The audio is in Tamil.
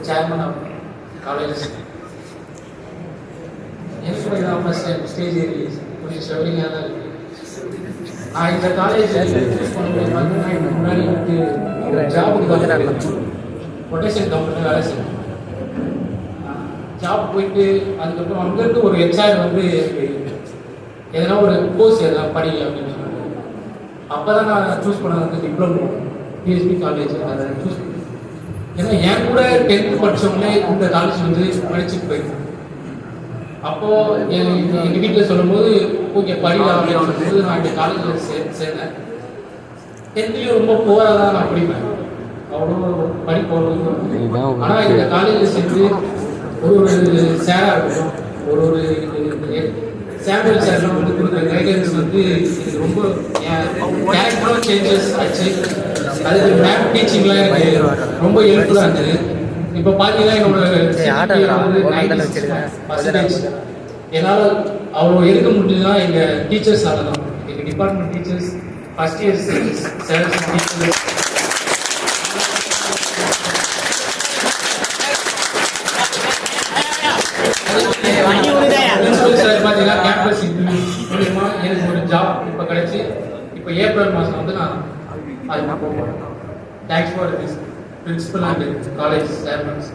chairman of college. எனக்கு நான் ஃபர்ஸ்ட் ஸ்டேஜ் கொஞ்சம் ஷவரிங்காக தான் இருக்குது. நான் இந்த காலேஜ் சூஸ் பண்ணும்போது பார்த்தீங்கன்னா எனக்கு முன்னாடி வந்து ஜாபுக்கு வந்து பொட்டேஷியல் கம்பெனியில் வேலை செய்யணும். ஜாப் போயிட்டு அதுக்கப்புறம் அங்கேருந்து ஒரு ஹெச்ஆர் வந்து எதனா ஒரு கோர்ஸ் எதனா படி அப்படின்னு சொன்னாங்க. அப்போ தான் நான் சூஸ் பண்ண வந்து டிப்ளமோ பிஎஸ்பி காலேஜ் அதை சூஸ் பண்ணேன். ஏன்னா என் கூட 10th படித்தவங்களே இந்த காலேஜ் வந்து படிச்சுட்டு போயிருக்காங்க. அப்போது எங்கள் வீட்டில் சொல்லும்போது ஓகே படிக்கலாம் அப்படின்னு சொல்லும்போது நான் இந்த காலேஜில் சேர்ந்தேன். 10th ரொம்ப போராக தான் நான் படிப்பேன், அவ்வளோ படிப்பு. ஆனால் இந்த காலேஜில் சேர்ந்து ஒரு சேராக இருக்கட்டும், ஒரு சாம்பிள் சேர்லாம் வந்து கொடுக்குற கைடன்ஸ் வந்து எனக்கு ரொம்ப கேரக்டரும் சேஞ்சஸ் ஆச்சு. அதுக்கு மேம் டீச்சிங்லாம் எனக்கு ரொம்ப ஹெல்ப்ஃபுல்லாக இருந்தது. இப்போ பார்த்தீங்கன்னா என்னோட என்னால் அவ்வளோ எடுக்க முடியுதுன்னா எங்கள் டீச்சர்ஸால தான். எங்கள் department teachers, first year sir teachers, sir பார்த்தீங்கன்னா கேம்பஸ் இன்டர்வியூ மூலியமா எனக்கு ஒரு ஜாப் இப்போ கிடைச்சி இப்போ ஏப்ரல் மாதம் வந்து நான் அது போகிறேன். Thanks for this principal and college chairmen.